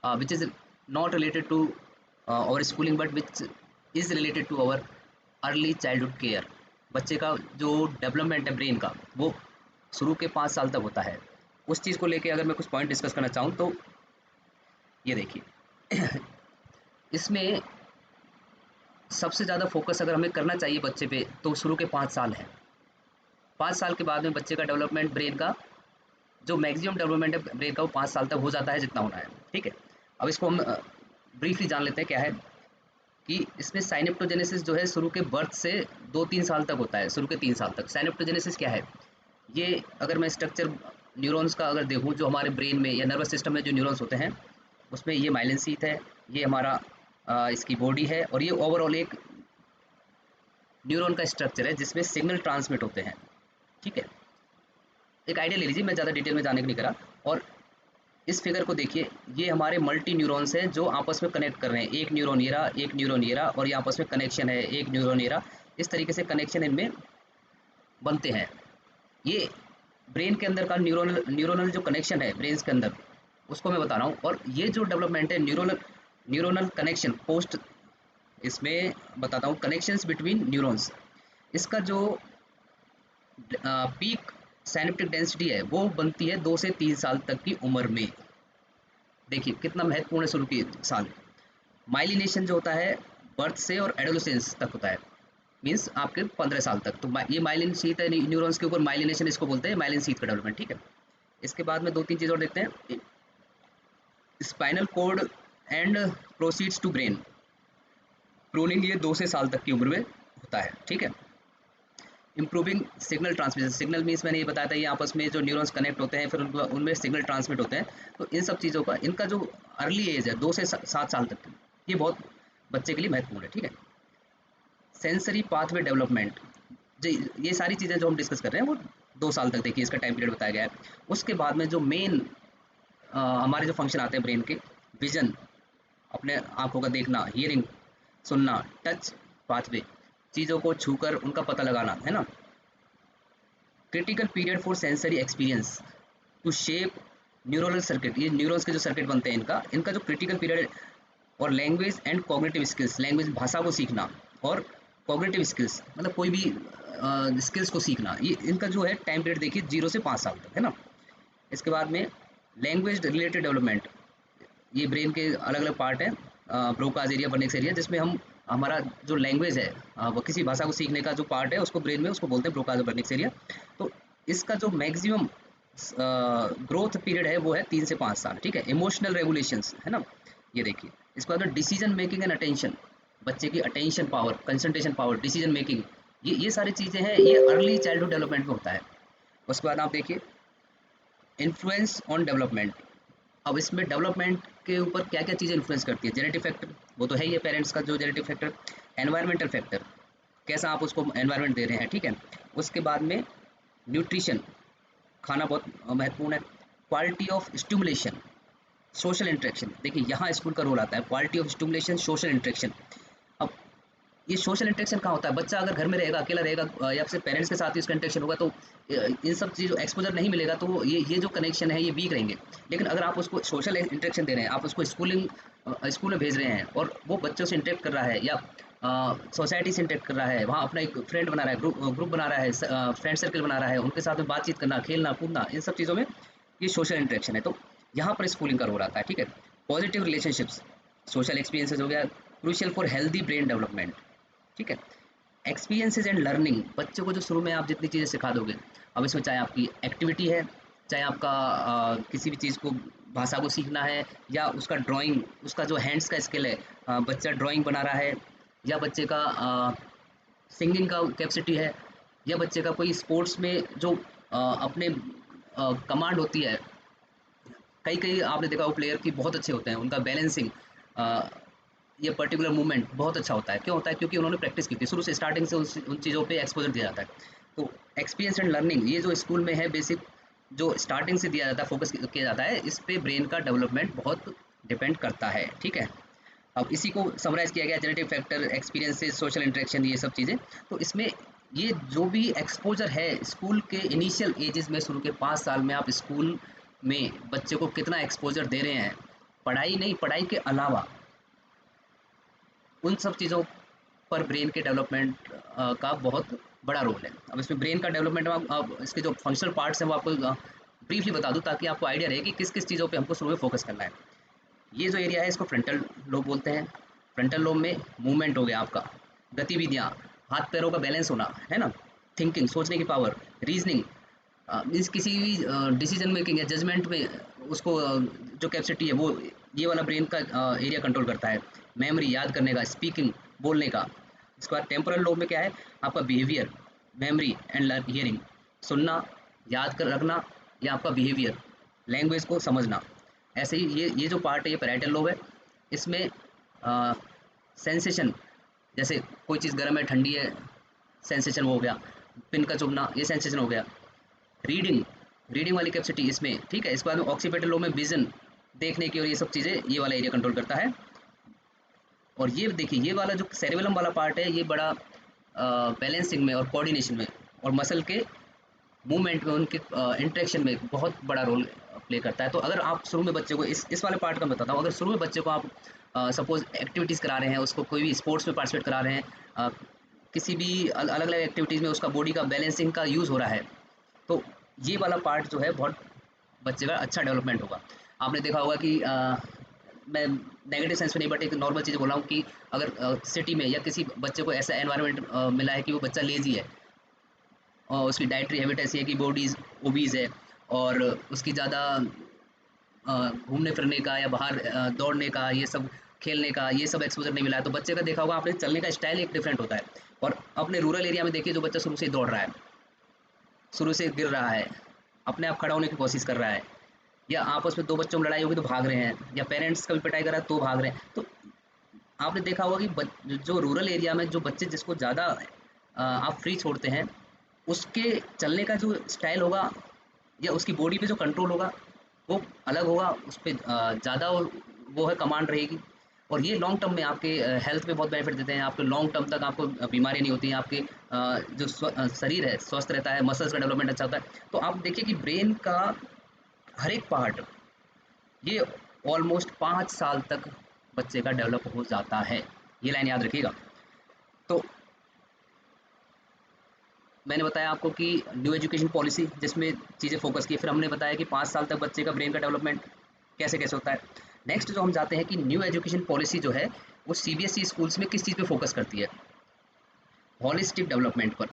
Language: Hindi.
which is not related to our schooling but which is related to our early childhood care. बच्चे का जो डेवलपमेंट है ब्रेन का वो शुरू के 5 साल तक होता है। उस चीज़ को लेके अगर मैं कुछ पॉइंट डिस्कस करना चाहूँ तो ये देखिए इसमें सबसे ज़्यादा फोकस अगर हमें करना चाहिए बच्चे पे तो शुरू के 5 साल है। 5 साल के बाद में बच्चे का डेवलपमेंट ब्रेन का जो मैक्सिमम डेवलपमेंट है ब्रेन का वो 5 साल तक हो जाता है जितना होना है, ठीक है। अब इसको हम ब्रीफली जान लेते हैं क्या है कि इसमें साइनेप्टोजेनेसिस जो है शुरू के बर्थ से 2-3 साल तक होता है, शुरू के 3 साल तक। साइनेप्टोजेनेसिस क्या है? ये अगर मैं स्ट्रक्चर न्यूरॉन्स का अगर देखूँ जो हमारे ब्रेन में या नर्वस सिस्टम में जो न्यूरॉन्स होते हैं उसमें ये माइलिन शीथ है, ये हमारा इसकी बॉडी है और ये ओवरऑल एक न्यूरॉन का स्ट्रक्चर है जिसमें सिग्नल ट्रांसमिट होते हैं, ठीक है। एक आइडिया ले लीजिए, मैं ज़्यादा डिटेल में जाने को नहीं करा। और इस फिगर को देखिए, ये हमारे मल्टी न्यूरॉन्स हैं जो आपस में कनेक्ट कर रहे हैं। एक न्यूरॉन ये रहा, एक न्यूरॉन ये रहा और ये आपस में कनेक्शन है, एक न्यूरॉन ये रहा। इस तरीके से कनेक्शन इनमें बनते हैं। ये ब्रेन के अंदर का न्यूरोनल जो कनेक्शन है ब्रेन के अंदर उसको मैं बता रहा हूँ। और ये जो डेवलपमेंट है न्यूरोनल कनेक्शन पोस्ट, इसमें बताता हूँ कनेक्शंस बिटवीन न्यूरॉन्स। इसका जो पीक साइनेप्टिक डेंसिटी है वो बनती है 2 से 3 साल तक की उम्र में। देखिए कितना महत्वपूर्ण है शुरू के साल। माइलिनेशन जो होता है बर्थ से और एडोलेसेंस तक होता है, मीन्स आपके 15 साल तक। तो ये माइलिन शीथ है न्यूरॉन्स के ऊपर, माइलिनेशन इसको बोलते हैं, माइलिन शीथ का डेवलपमेंट, ठीक है। इसके बाद में 2-3 चीज़ और देखते हैं। Spinal cord and proceeds to brain, pruning ये 2 से साल तक की उम्र में होता है, ठीक है। Improving signal transmission, signal means मैंने ये बताया था ये आपस में जो न्यूरॉन्स कनेक्ट होते हैं फिर उनमें सिग्नल ट्रांसमिट होते हैं। तो इन सब चीज़ों का इनका जो अर्ली एज है 2 से 7 साल तक की, ये बहुत बच्चे के लिए महत्वपूर्ण है, ठीक है। सेंसरी पाथवे डेवलपमेंट, जी ये सारी चीज़ें जो हम डिस्कस कर रहे हैं वो 2 साल तक देखिए इसका टाइम पीरियड बताया गया है। उसके बाद में जो मेन हमारे जो फंक्शन आते हैं ब्रेन के, विजन अपने आँखों का देखना, हियरिंग सुनना, टच पाथवे चीज़ों को छूकर उनका पता लगाना, है ना। Critical period for sensory experience to shape neuronal circuit, ये न्यूरॉन्स के जो सर्किट बनते हैं इनका जो क्रिटिकल पीरियड है। और language and cognitive skills, language भाषा को सीखना और कॉग्निटिव स्किल्स मतलब कोई भी स्किल्स को सीखना, ये इनका जो है टाइम पीरियड देखिए 0 से 5 साल तक, है ना। इसके बाद में लैंग्वेज रिलेटेड डेवलपमेंट, ये ब्रेन के अलग अलग पार्ट हैं, ब्रोकाज एरिया, वर्निक्स एरिया, जिसमें हम हमारा जो लैंग्वेज है वो किसी भाषा को सीखने का जो पार्ट है उसको ब्रेन में उसको बोलते हैं ब्रोकाज और वर्निक्स एरिया। तो इसका जो मैक्सिमम ग्रोथ पीरियड है वो है 3 से 5 साल, ठीक है। इमोशनल रेगुलेशंस, है ना, ये देखिए। इसके बाद डिसीजन मेकिंग एंड अटेंशन, बच्चे की attention power, concentration power, decision making, ये सारी चीज़ें हैं, ये अर्ली चाइल्डहुड डेवलपमेंट में होता है। उसके बाद आप देखिए इन्फ्लुएंस ऑन डेवलपमेंट। अब इसमें डेवलपमेंट के ऊपर क्या क्या चीज़ें इन्फ्लुएंस करती है? जेनेटिक फैक्टर, वो तो है ही है पेरेंट्स का जो जेनेटिक फैक्टर। एनवायरमेंटल फैक्टर, कैसा आप उसको एनवायरनमेंट दे रहे हैं, ठीक है। उसके बाद में न्यूट्रिशन, खाना बहुत महत्वपूर्ण है। Quality of stimulation, social interaction, देखिए यहाँ स्कूल का रोल आता है। Quality of stimulation, social interaction. अब ये सोशल इंटरेक्शन कहाँ होता है? बच्चा अगर घर में रहेगा, अकेला रहेगा या फिर पेरेंट्स के साथ ही उसका इंटरेक्शन होगा तो इन सब चीज़ों एक्सपोजर नहीं मिलेगा तो ये जो कनेक्शन है ये वीक रहेंगे। लेकिन अगर आप उसको सोशल इंटरेक्शन दे रहे हैं, आप उसको स्कूल में भेज रहे हैं और वो बच्चों से इंटरेक्ट कर रहा है या सोसाइटी से इंटरेक्ट कर रहा है, वहाँ अपना एक फ्रेंड बना रहा है, ग्रुप बना रहा है, फ्रेंड सर्कल बना रहा है, उनके साथ में बातचीत करना, खेलना कूदना, इन सब चीज़ों में ये सोशल इंटरेक्शन है। तो यहाँ पर स्कूलिंग का रोल आता है, ठीक है। पॉजिटिव रिलेशनशिप्स, सोशल एक्सपीरियंसेस हो गया, crucial for healthy brain development, ठीक है। एक्सपीरियंसेस एंड लर्निंग, बच्चों को जो शुरू में आप जितनी चीज़ें सिखा दोगे, अब इसमें चाहे आपकी एक्टिविटी है, चाहे आपका किसी भी चीज़ को भाषा को सीखना है या उसका ड्राइंग, उसका जो हैंड्स का स्किल है, बच्चा ड्राइंग बना रहा है या बच्चे का सिंगिंग का कैपेसिटी है या बच्चे का कोई स्पोर्ट्स में जो अपने कमांड होती है। कई कई आपने देखा वो प्लेयर की बहुत अच्छे होते हैं, उनका बैलेंसिंग, ये पर्टिकुलर मूवमेंट बहुत अच्छा होता है। क्यों होता है? क्योंकि उन्होंने प्रैक्टिस की थी शुरू से, स्टार्टिंग से उन चीज़ों पे एक्सपोजर दिया जाता है। तो एक्सपीरियंस एंड लर्निंग, ये जो स्कूल में है बेसिक, जो स्टार्टिंग से दिया जाता है, फोकस किया जाता है, इस पे ब्रेन का डेवलपमेंट बहुत डिपेंड करता है, ठीक है। अब इसी को समराइज़ किया गया, genetic factor, experiences, social interaction, ये सब चीज़ें। तो इसमें ये जो भी एक्सपोजर है स्कूल के इनिशियल एजेस में, शुरू के 5 साल में आप स्कूल में बच्चे को कितना एक्सपोजर दे रहे हैं, पढ़ाई नहीं, पढ़ाई के अलावा उन सब चीज़ों पर ब्रेन के डेवलपमेंट का बहुत बड़ा रोल है। अब इसमें ब्रेन का डेवलपमेंट में अब इसके जो फंक्शनल पार्ट्स हैं वो आपको ब्रीफली बता दूँ ताकि आपको आइडिया रहे कि किस-किस चीज़ों पे हमको शुरू में फ़ोकस करना है। ये जो एरिया है इसको फ्रंटल लोब बोलते हैं। फ्रंटल लोब में मूवमेंट हो गया आपका, गतिविधियाँ, हाथ-पैरों का बैलेंस होना, है ना? थिंकिंग, सोचने की पावर, रीज़निंग, मीन्स किसी भी डिसीजन मेकिंग या जजमेंट में उसको जो कैपेसिटी है वो ये वाला ब्रेन का एरिया कंट्रोल करता है। मेमोरी, याद करने का, स्पीकिंग, बोलने का। इसके बाद टेम्पोरल लोब में क्या है, आपका बिहेवियर, मेमोरी एंड हियरिंग, सुनना, याद कर रखना या आपका बिहेवियर, लैंग्वेज को समझना। ऐसे ही ये जो पार्ट है ये पैराइटल लोब है। इसमें सेंसेशन, जैसे कोई चीज़ गर्म है ठंडी है, सेंसेशन वो हो गया, पिन का चुभना ये सेंसेशन हो गया। रीडिंग, रीडिंग वाली कैपेसिटी इसमें, ठीक है। इसके बाद में ऑक्सीपिटल लोब में विजन, देखने की और ये सब चीज़ें ये वाला एरिया कंट्रोल करता है। और ये देखिए ये वाला जो सेरेबेलम वाला पार्ट है ये बड़ा बैलेंसिंग में और कोऑर्डिनेशन में और मसल के मूवमेंट में उनके इंटरेक्शन में बहुत बड़ा रोल प्ले करता है। तो अगर आप शुरू में बच्चे को इस वाले पार्ट का मैं बताता हूँ, अगर शुरू में बच्चे को आप सपोज एक्टिविटीज़ करा रहे हैं, उसको कोई भी स्पोर्ट्स में पार्टिसिपेट करा रहे हैं, किसी भी अलग अलग एक्टिविटीज़ में उसका बॉडी का बैलेंसिंग का यूज़ हो रहा है, तो ये वाला पार्ट जो है बहुत बच्चे का अच्छा डेवलपमेंट होगा। आपने देखा होगा कि मैं नेगेटिव सेंस में नहीं बट एक नॉर्मल चीज़ बोल रहा हूँ कि अगर सिटी में या किसी बच्चे को ऐसा एनवायरनमेंट मिला है कि वो बच्चा लेज़ी है और उसकी डाइटरी हैबिट ऐसी है कि बॉडीज़ ओबीज़ है और उसकी ज़्यादा घूमने फिरने का या बाहर दौड़ने का ये सब खेलने का ये सब एक्सपोज़र नहीं मिला है, तो बच्चे का देखा होगा आपने चलने का स्टाइल एक डिफरेंट होता है। और अपने रूरल एरिया में देखिए जो बच्चा शुरू से ही दौड़ रहा है, शुरू से गिर रहा है, अपने आप खड़ा होने की कोशिश कर रहा है या आपस में 2 बच्चों में लड़ाई होगी तो भाग रहे हैं या पेरेंट्स कभी पिटाई कर रहा है तो भाग रहे हैं। तो आपने देखा होगा कि जो रूरल एरिया में जो बच्चे जिसको ज़्यादा आप फ्री छोड़ते हैं, उसके चलने का जो स्टाइल होगा या उसकी बॉडी पे जो कंट्रोल होगा, वो अलग होगा, उस पे ज़्यादा वो है कमांड रहेगी और ये लॉन्ग टर्म में आपके हेल्थ पे बहुत बेनिफिट देते हैं। आपको लॉन्ग टर्म तक आपको बीमारी नहीं होती है, आपके जो शरीर है स्वस्थ रहता है, मसल्स का डेवलपमेंट अच्छा होता है। तो आप देखिए कि ब्रेन का हर एक पार्ट ये ऑलमोस्ट 5 साल तक बच्चे का डेवलप हो जाता है। ये लाइन याद रखिएगा। तो मैंने बताया आपको कि न्यू एजुकेशन पॉलिसी जिसमें चीज़ें फोकस की, फिर हमने बताया कि 5 साल तक बच्चे का ब्रेन का डेवलपमेंट कैसे-कैसे होता है। नेक्स्ट जो हम जाते हैं कि न्यू एजुकेशन पॉलिसी जो है, वो सीबीएसई स्कूल्स में किस चीज़ पे फोकस करती है? होलिस्टिक डेवलपमेंट पर।